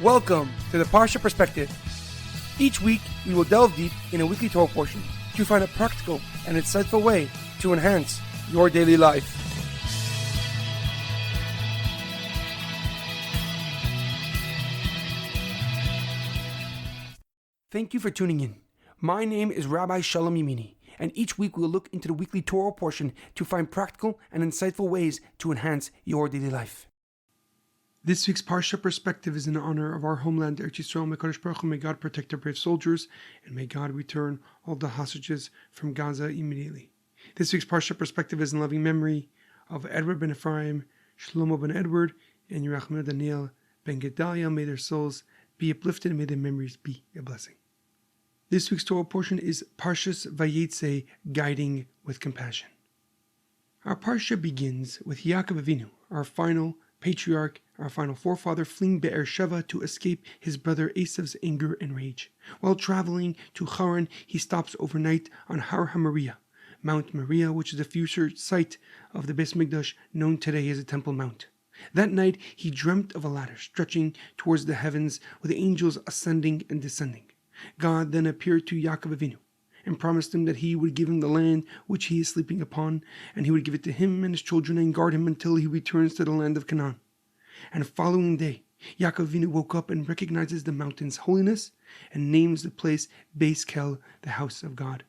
Welcome to the Parsha Perspective. Each week, we will delve deep in a weekly Torah portion to find a practical and insightful way to enhance your daily life. Thank you for tuning in. My name is Rabbi Shalom Yamini, and each week we will look into the weekly Torah portion to find practical and insightful ways to enhance your daily life. This week's Parsha Perspective is in honor of our homeland, Eretz Yisroel. May God protect our brave soldiers, and may God return all the hostages from Gaza immediately. This week's Parsha Perspective is in loving memory of Edward Ben Efraim, Shlomo Ben Edward, and Yirachmiel Daniel Ben Gedalia. May their souls be uplifted, and may their memories be a blessing. This week's Torah portion is Parshas Vayeitzei, guiding with compassion. Our Parsha begins with Yaakov Avinu, our final patriarch, our final forefather, fleeing Beer Sheva to escape his brother Esav's anger and rage. While traveling to Charan, he stops overnight on Har Moriah, Mount Moriah, which is the future site of the Beis HaMikdash, known today as the Temple Mount. That night, he dreamt of a ladder stretching towards the heavens with angels ascending and descending. God then appeared to Yaakov Avinu and promised him that he would give him the land which he is sleeping upon, and he would give it to him and his children and guard him until he returns to the land of Canaan. And the following day, Yaakov Avinu woke up and recognizes the mountain's holiness and names the place Beis E-l, the house of God.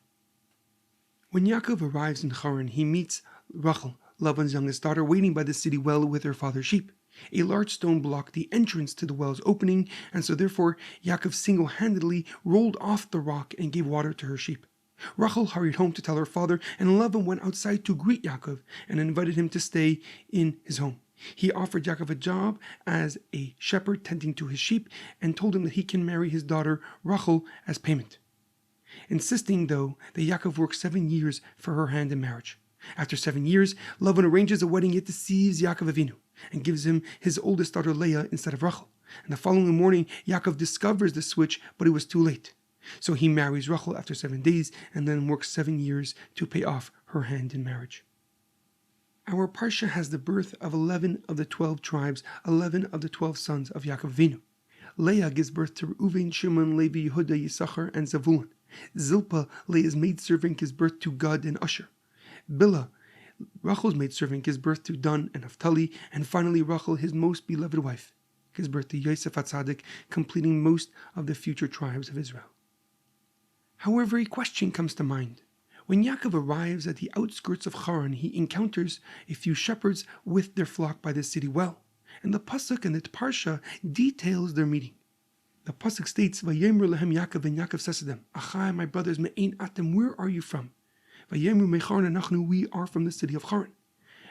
When Yaakov arrives in Charan, he meets Rachel, Laban's youngest daughter, waiting by the city well with her father's sheep. A large stone blocked the entrance to the well's opening, and so therefore Yaakov single-handedly rolled off the rock and gave water to her sheep. Rachel hurried home to tell her father, and Laban went outside to greet Yaakov and invited him to stay in his home. He offered Yaakov a job as a shepherd tending to his sheep and told him that he can marry his daughter Rachel as payment, insisting, though, that Yaakov work 7 years for her hand in marriage. After 7 years, Laban arranges a wedding yet deceives Yaakov Avinu and gives him his oldest daughter Leah instead of Rachel. And the following morning, Yaakov discovers the switch, but it was too late. So he marries Rachel after 7 days and then works 7 years to pay off her hand in marriage. Our Parsha has the birth of 11 of the 12 tribes, 11 of the 12 sons of Yaakov Avinu. Leah gives birth to Reuven, Shimon, Levi, Yehuda, Yisachar, and Zavulun. Zilpah, Leah's maidservant, gives birth to Gad and Asher. Bilhah, Rachel's maidservant, gives birth to Dan and Naphtali, and finally Rachel, his most beloved wife, gives birth to Yosef HaTzadik, completing most of the future tribes of Israel. However, a question comes to mind. When Yaakov arrives at the outskirts of Charan, he encounters a few shepherds with their flock by the city well, and the pasuk and the parsha details their meeting. The pasuk states, "Vayomer lehem Yaakov," and Yaakov says to them, "Achai, my brothers, me'ein atem, where are you from?" Vayomer mecharan anachnu, we are from the city of Charan.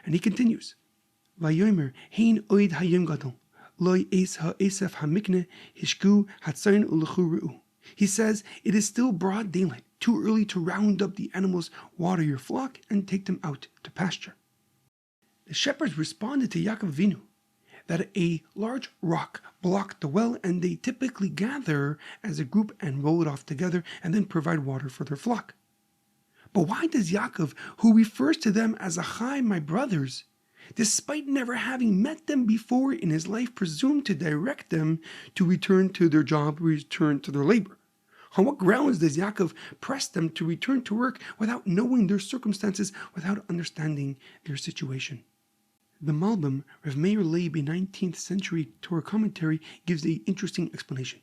And he continues, Vayomer hein oid hayom gadol, loy es ha'esef hamikne hishku hatzayin ulechu re'u. He says, it is still broad daylight, too early to round up the animals, water your flock, and take them out to pasture. The shepherds responded to Yaakov Avinu that a large rock blocked the well, and they typically gather as a group and roll it off together and then provide water for their flock. But why does Yaakov, who refers to them as Achai, my brothers, despite never having met them before in his life, presume to direct them to return to their job, return to their labor? On what grounds does Yaakov press them to return to work without knowing their circumstances, without understanding their situation? The Malbim, Rav Meir Leib, a 19th century Torah commentary, gives an interesting explanation.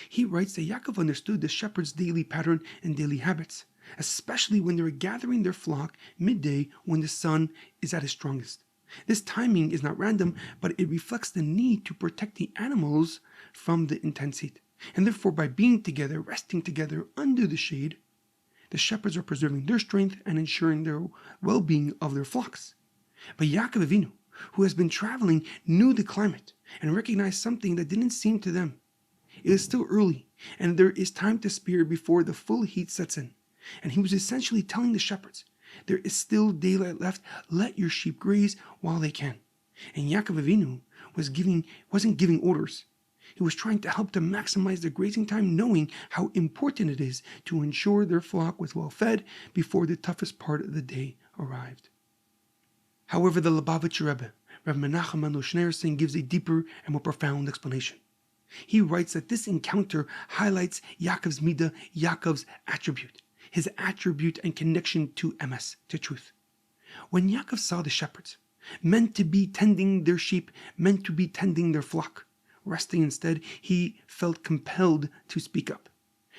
He writes that Yaakov understood the shepherd's daily pattern and daily habits, especially when they were gathering their flock midday when the sun is at its strongest. This timing is not random, but it reflects the need to protect the animals from the intense heat. And therefore, by being together, resting together under the shade, the shepherds are preserving their strength and ensuring their well-being of their flocks. But Yaakov Avinu, who has been traveling, knew the climate and recognized something that didn't seem to them. It is still early, and there is time to spare before the full heat sets in. And he was essentially telling the shepherds, there is still daylight left, let your sheep graze while they can. And Yaakov Avinu wasn't giving orders. He was trying to help them maximize their grazing time, knowing how important it is to ensure their flock was well fed before the toughest part of the day arrived. However, the Lubavitcher Rebbe, Rav Menachem Mendel Schneerson, gives a deeper and more profound explanation. He writes that this encounter highlights Yaakov's midah, Yaakov's attribute, his attribute and connection to emes, to truth. When Yaakov saw the shepherds, meant to be tending their sheep, meant to be tending their flock, resting instead, he felt compelled to speak up.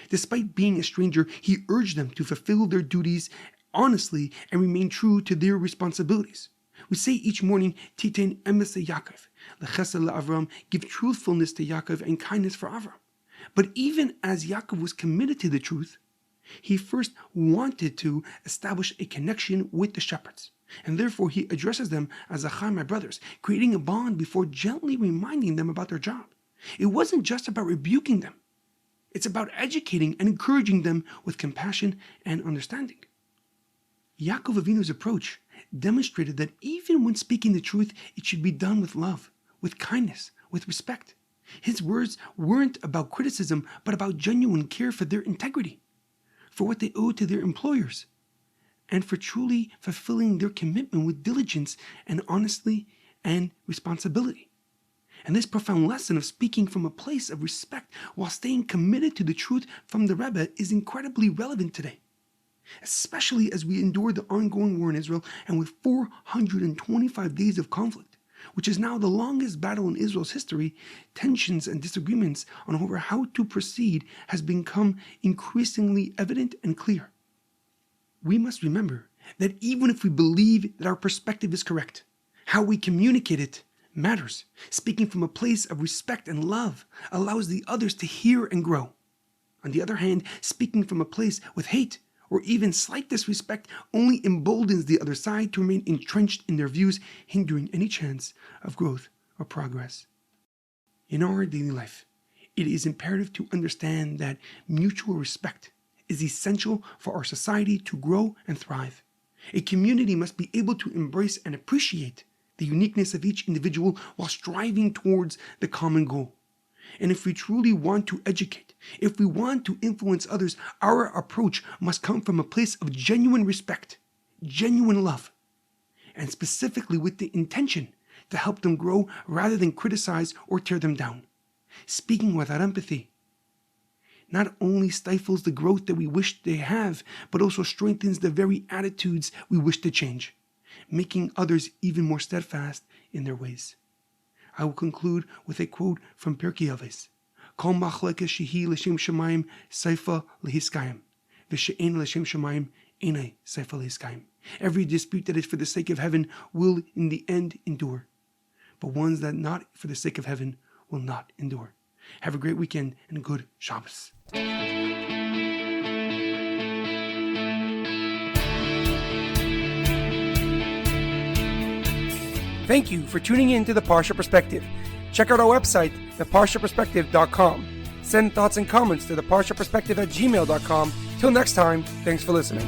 Despite being a stranger, he urged them to fulfill their duties honestly and remain true to their responsibilities. We say each morning, Titein emes Yaakov, lechesed leAvram, give truthfulness to Yaakov and kindness for Avram. But even as Yaakov was committed to the truth, he first wanted to establish a connection with the shepherds. And therefore he addresses them as Achai, my brothers, creating a bond before gently reminding them about their job. It wasn't just about rebuking them. It's about educating and encouraging them with compassion and understanding. Yaakov Avinu's approach demonstrated that even when speaking the truth, it should be done with love, with kindness, with respect. His words weren't about criticism, but about genuine care for their integrity, for what they owed to their employers, and for truly fulfilling their commitment with diligence and honesty and responsibility. And this profound lesson of speaking from a place of respect while staying committed to the truth from the Rebbe is incredibly relevant today, especially as we endure the ongoing war in Israel and with 425 days of conflict, which is now the longest battle in Israel's history. Tensions and disagreements on over how to proceed has become increasingly evident and clear. We must remember that even if we believe that our perspective is correct, how we communicate it matters. Speaking from a place of respect and love allows the others to hear and grow. On the other hand, speaking from a place with hate or even slight disrespect only emboldens the other side to remain entrenched in their views, hindering any chance of growth or progress. In our daily life, it is imperative to understand that mutual respect is essential for our society to grow and thrive. A community must be able to embrace and appreciate the uniqueness of each individual while striving towards the common goal. And if we truly want to educate, if we want to influence others, our approach must come from a place of genuine respect, genuine love, and specifically with the intention to help them grow rather than criticize or tear them down. Speaking without empathy not only stifles the growth that we wish they have, but also strengthens the very attitudes we wish to change, making others even more steadfast in their ways. I will conclude with a quote from Pirkei Avos: Kol machlekes shehi l'shem shamayim seifa lehiskayim, v'she'en l'shem shamayim einay seifa lehiskayim. Every dispute that is for the sake of heaven will in the end endure, but ones that not for the sake of heaven will not endure. Have a great weekend and a good Shabbos. Thank you for tuning in to the Parsha Perspective. Check out our website, theparshaperspective.com. Send thoughts and comments to theparshaperspective@gmail.com. Till next time, thanks for listening.